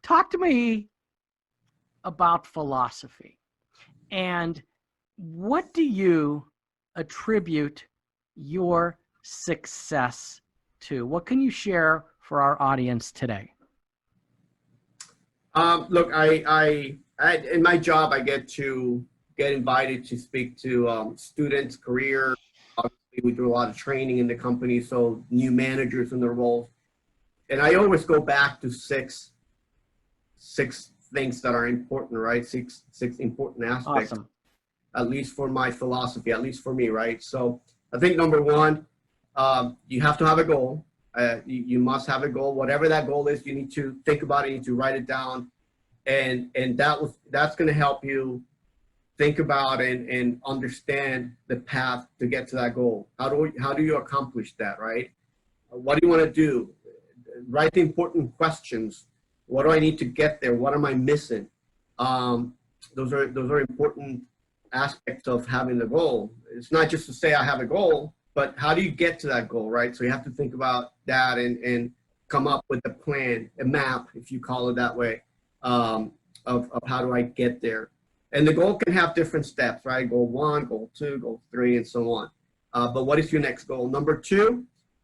talk to me about philosophy, and what do you attribute your success to? What can you share for our audience today? Look, I in my job, I get invited to speak to students' career. Obviously, we do a lot of training in the company, so new managers in their roles. And I always go back to six things that are important, right? Six important aspects, Awesome. at least for my philosophy, at least for me, right? So I think number one, you have to have a goal. You must have a goal. Whatever that goal is, you need to think about it, you need to write it down. And that's going to help you think about and understand the path to get to that goal. How do you accomplish that, right? What do you want to do? Write the important questions. What do I need to get there? What am I missing? Those are important aspects of having the goal. It's not just to say I have a goal, but how do you get to that goal, right? So you have to think about that and come up with a plan, a map, if you call it that way, of how do I get there. And the goal can have different steps, right? Goal 1, goal 2, goal 3, and so on. But what is your next goal? Number 2,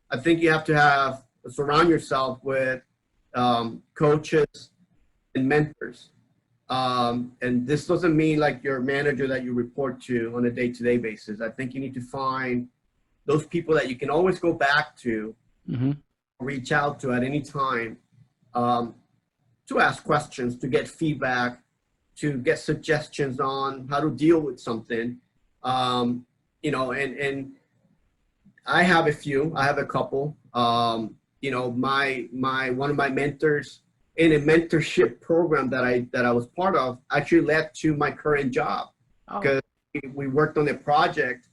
I think you have to surround yourself with coaches and mentors. And this doesn't mean like your manager that you report to on a day-to-day basis. I think you need to find those people that you can always go back to, reach out to at any time, to ask questions, to get feedback, to get suggestions on how to deal with something. You know, and I have a couple. You know, one of my mentors in a mentorship program that I was part of actually led to my current job, because we worked on a project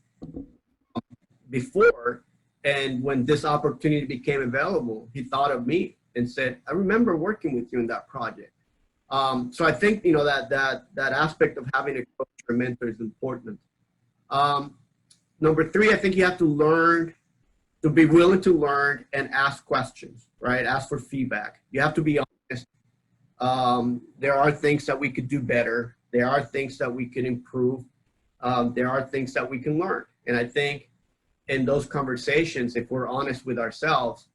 before, and when this opportunity became available, he thought of me and said, I remember working with you in that project. So I think, you know, that aspect of having a coach or a mentor is important. Number 3, I think you have to be willing to learn and ask questions, right? Ask for feedback. You have to be honest. There are things that we could do better. There are things that we can improve. There are things that we can learn. And I think in those conversations, if we're honest with ourselves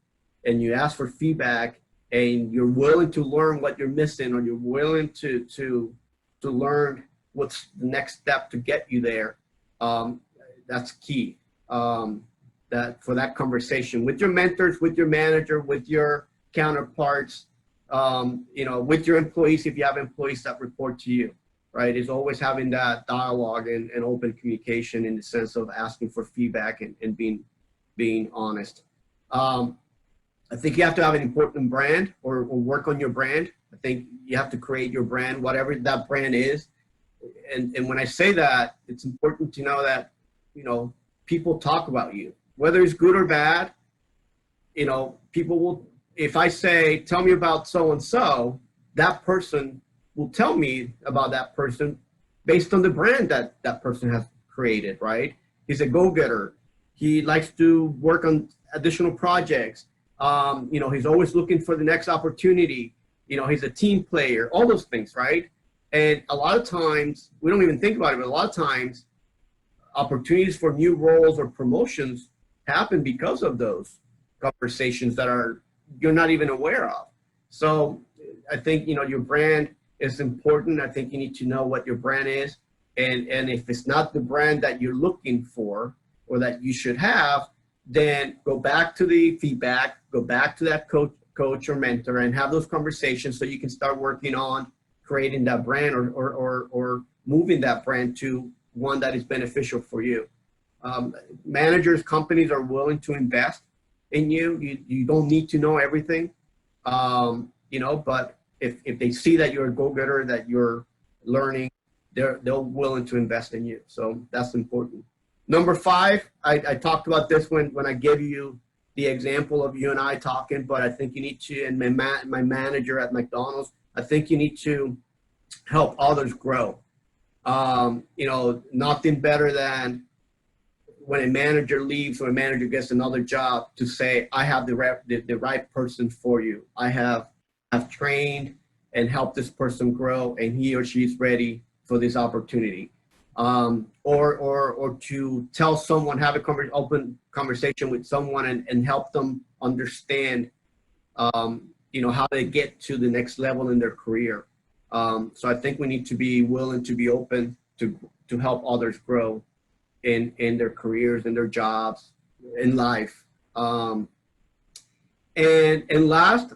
and you ask for feedback and you're willing to learn what you're missing, or you're willing to learn what's the next step to get you there, that's key. That for that conversation with your mentors, with your manager, with your counterparts, you know, with your employees, if you have employees that report to you, right? Is always having that dialogue and open communication in the sense of asking for feedback and being honest. I think you have to have an important brand or work on your brand. I think you have to create your brand, whatever that brand is. And when I say that, it's important to know that, you know, people talk about you, whether it's good or bad. You know, people will, if I say, tell me about so-and-so, that person will tell me about that person based on the brand that that person has created, right? He's a go-getter. He likes to work on additional projects. You know, he's always looking for the next opportunity. You know, he's a team player, all those things, right? And a lot of times, we don't even think about it, but a lot of times, opportunities for new roles or promotions happen because of those conversations that you're not even aware of. So I think, you know, your brand is important. I think you need to know what your brand is. And if it's not the brand that you're looking for or that you should have, then go back to the feedback, go back to that coach or mentor and have those conversations so you can start working on creating that brand or moving that brand to one that is beneficial for you. Managers, companies are willing to invest in you. You don't need to know everything, you know, but if they see that you're a go-getter, that you're learning, they're willing to invest in you. So that's important. Number 5, I talked about this when I gave you the example of you and I talking, but I think you need to, and my manager at McDonald's, I think you need to help others grow. You know, nothing better than when a manager leaves or a manager gets another job to say, I have the right person for you. I've trained and help this person grow, and he or she is ready for this opportunity. Or to tell someone, have a open conversation with someone and help them understand, how they get to the next level in their career. So I think we need to be willing to be open to help others grow in their careers, in their jobs, in life. And last,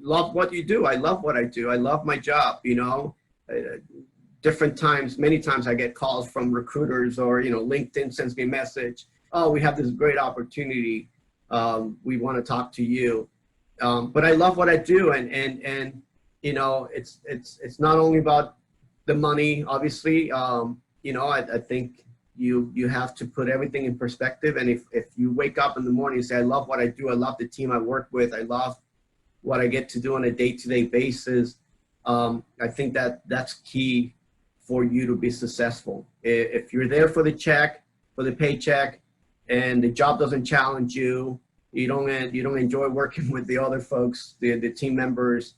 love what you do. I love what I do. I love my job. Many times I get calls from recruiters, or LinkedIn sends me a message. Oh, we have this great opportunity. We want to talk to you. But I love what I do, and it's not only about the money, obviously. I think you have to put everything in perspective. And if you wake up in the morning and say, I love what I do, I love the team I work with, I love what I get to do on a day-to-day basis, I think that's key for you to be successful. If you're there for the paycheck, and the job doesn't challenge you, you don't enjoy working with the other folks, the team members,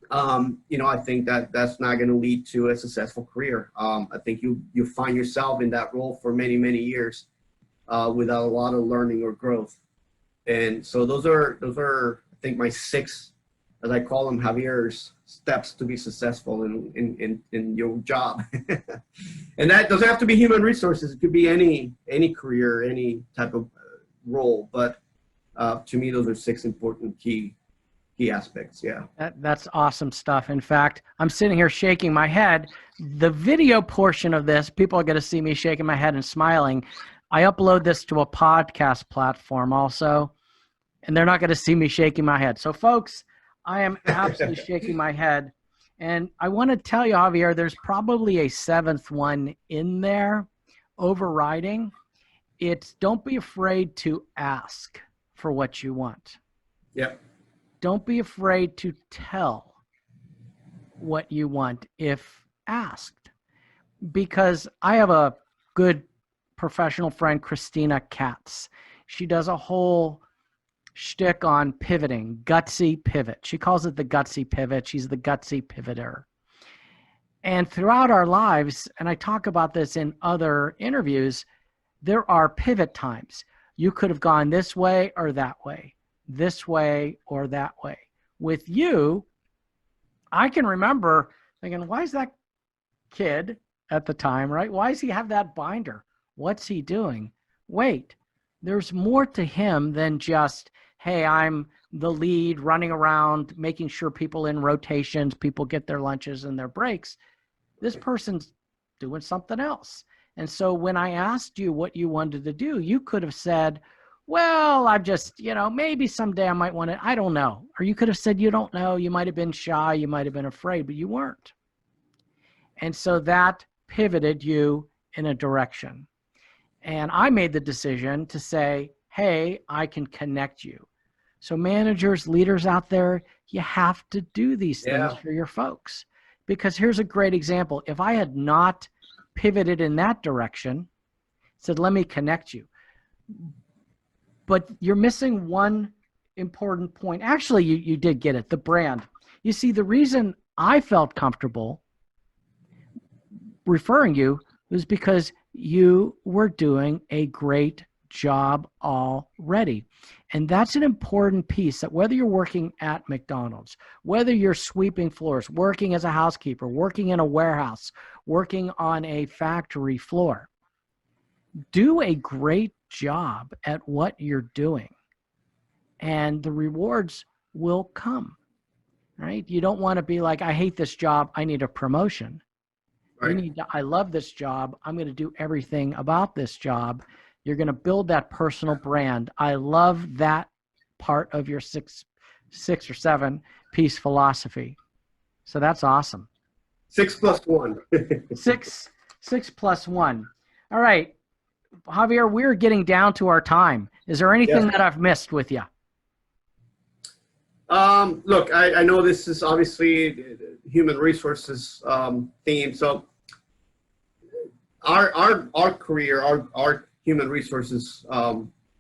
I think that's not going to lead to a successful career. I think you find yourself in that role for many, many years without a lot of learning or growth. And so those are I think my 6, as I call them, Javier's steps to be successful in your job. And that doesn't have to be human resources. It could be any career, any type of role. But to me, those are 6 important key aspects. Yeah. That's awesome stuff. In fact, I'm sitting here shaking my head. The video portion of this, people are going to see me shaking my head and smiling. I upload this to a podcast platform also, and they're not going to see me shaking my head. So folks, I am absolutely shaking my head. And I want to tell you, Javier, there's probably a 7th one in there overriding. It's don't be afraid to ask for what you want. Yep. Don't be afraid to tell what you want if asked. Because I have a good professional friend, Christina Katz. She does a whole shtick on pivoting, gutsy pivot. She calls it the gutsy pivot. She's the gutsy pivoter. And throughout our lives, and I talk about this in other interviews, there are pivot times. You could have gone this way or that way, this way or that way. With you, I can remember thinking, why is that kid at the time, right? Why does he have that binder? What's he doing? Wait, there's more to him than just, hey, I'm the lead running around, making sure people in rotations, people get their lunches and their breaks. This person's doing something else. And so when I asked you what you wanted to do, you could have said, well, I'm just, maybe someday I might want to, I don't know. Or you could have said, you don't know. You might have been shy. You might have been afraid, but you weren't. And so that pivoted you in a direction. And I made the decision to say, hey, I can connect you. So managers, leaders out there, you have to do these things for your folks. Because here's a great example. If I had not pivoted in that direction, said, let me connect you. But you're missing one important point. Actually, you did get it, the brand. You see, the reason I felt comfortable referring you was because you were doing a great job already. And that's an important piece, that whether you're working at McDonald's, whether you're sweeping floors, working as a housekeeper, working in a warehouse, working on a factory floor, do a great job at what you're doing, and the rewards will come, right? You don't want to be like, I hate this job, I need a promotion. Right. You need to, I love this job, I'm going to do everything about this job. You're going to build that personal brand. I love that part of your six or 7 piece philosophy. So that's awesome. 6 plus 1. 6 plus 1. All right, Javier, we're getting down to our time. Is there anything that I've missed with you? Look, I know this is obviously human resources theme. So our career, our human resources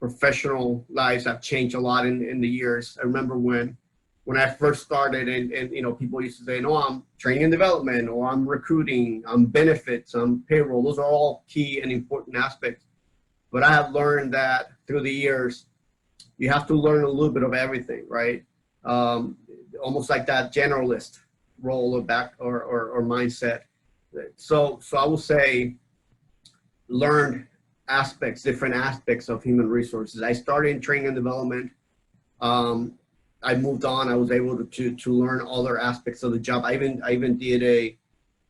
professional lives have changed a lot in the years. I remember when when I first started, and you know, people used to say, no, I'm training and development, or I'm recruiting, I'm benefits, I'm payroll. Those are all key and important aspects. But I have learned that through the years, you have to learn a little bit of everything, right? Almost like that generalist role or mindset. So I will say, learn aspects, different aspects of human resources. I started in training and development. I moved on. I was able to learn other aspects of the job. I even did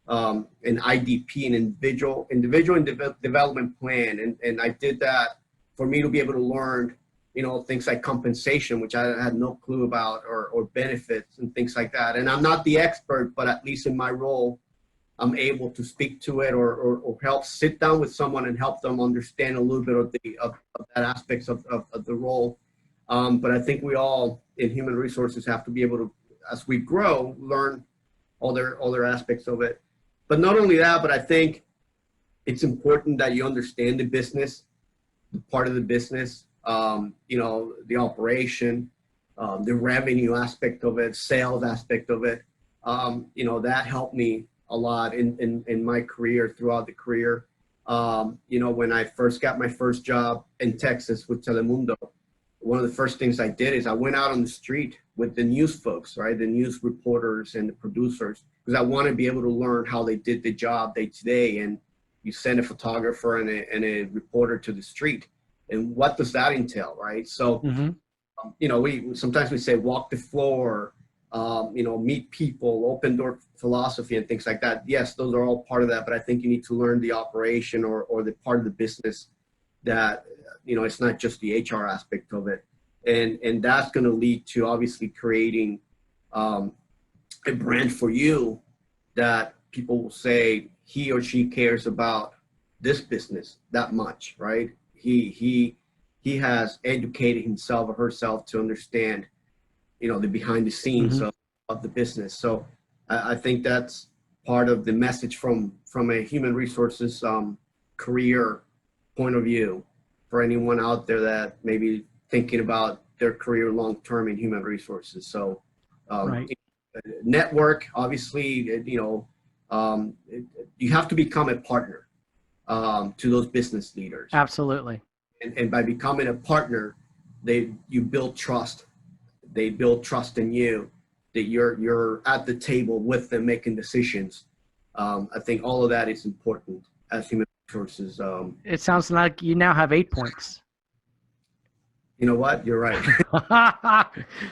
an IDP, an individual development plan, and I did that for me to be able to learn, you know, things like compensation, which I had no clue about, or benefits and things like that. And I'm not the expert, but at least in my role, I'm able to speak to it, or help sit down with someone and help them understand a little bit of that aspects of the role. But I think we all in human resources have to be able to, as we grow, learn other aspects of it. But not only that, but I think it's important that you understand the business, the part of the business, you know, the operation, the revenue aspect of it, sales aspect of it. You know, that helped me a lot in my career, throughout the career. You know, when I first got my first job in Texas with Telemundo, one of the first things I did is I went out on the street with the news folks, right? The news reporters and the producers, because I want to be able to learn how they did the job day to day. And you send a photographer and a reporter to the street, and what does that entail, right? So, you know, sometimes we say walk the floor, you know, meet people, open door philosophy and things like that. Yes, those are all part of that, but I think you need to learn the operation or the part of the business that, you know, it's not just the HR aspect of it. And that's going to lead to obviously creating a brand for you that people will say he or she cares about this business that much, right? He has educated himself or herself to understand, you know, the behind the scenes of the business. So I think that's part of the message from a human resources career point of view for anyone out there that may be thinking about their career long-term in human resources. So right. Network, obviously, you know, you have to become a partner to those business leaders. Absolutely. And by becoming a partner, you build trust. They build trust in you, that you're at the table with them making decisions. I think all of that is important as human resources. It sounds like you now have 8 points. You know what? You're right.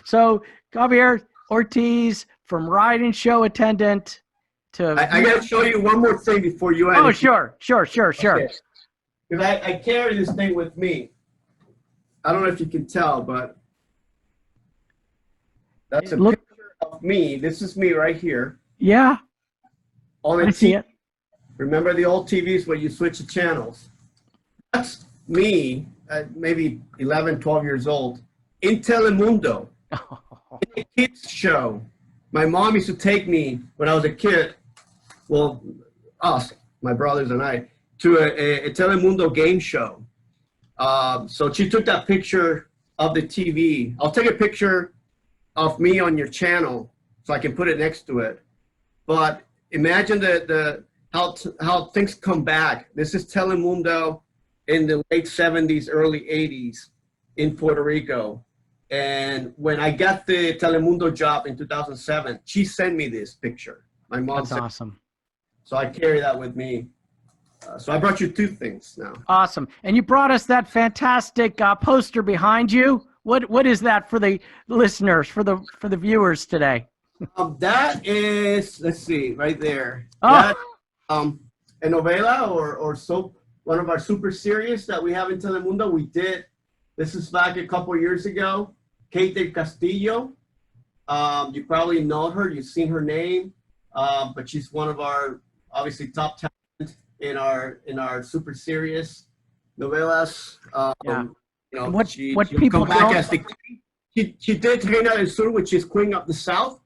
So Javier Ortiz, from riding show attendant to... I got to show you one more thing before you end. Oh, sure. Okay. Because I carry this thing with me. I don't know if you can tell, but that's a picture of me. This is me right here. Yeah. On I see it. Remember the old TVs where you switch the channels? That's me, maybe 11, 12 years old, in Telemundo, in a kids show. My mom used to take me when I was a kid, well, us, my brothers and I, to a Telemundo game show. So she took that picture of the TV. I'll take a picture of me on your channel so I can put it next to it. But imagine how things come back. This is Telemundo in the late 70s, early 80s in Puerto Rico. And when I got the Telemundo job in 2007, she sent me this picture. My mom That's sent awesome. So I carry that with me. So I brought you 2 things now. Awesome. And you brought us that fantastic poster behind you. What is that for the listeners, for the viewers today? That is, let's see, right there. Oh. That, a novela or soap, one of our super series that we have in Telemundo. We did, this is back a couple years ago. Kate del Castillo. You probably know her. You've seen her name. But she's one of our, obviously, top talent in our super serious novelas. Yeah. You know, What she'll people come back don't... as she did Reina del Sur, which is Queen of the South.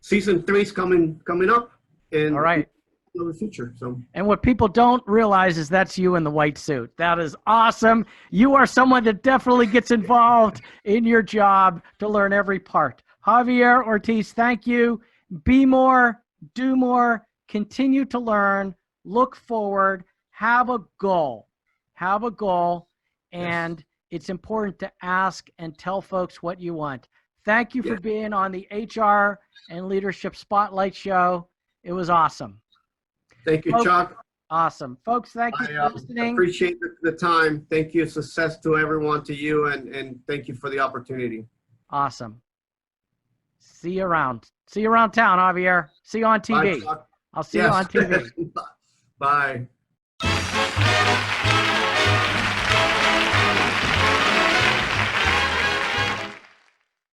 Season 3 is coming up in All right. the future. So. And what people don't realize is that's you in the white suit. That is awesome. You are someone that definitely gets involved in your job to learn every part. Javier Ortiz, thank you. Be more, do more, continue to learn, look forward, have a goal. Have a goal, and it's important to ask and tell folks what you want. Thank you for being on the HR and Leadership Spotlight Show. It was awesome. Thank you, Folks, Chuck. awesome. Folks, thank you for listening. Appreciate the time. Thank you. Success to everyone, to you, and thank you for the opportunity. Awesome. See you around. See you around town, Javier. See you on TV. Bye, I'll see you on TV. Bye.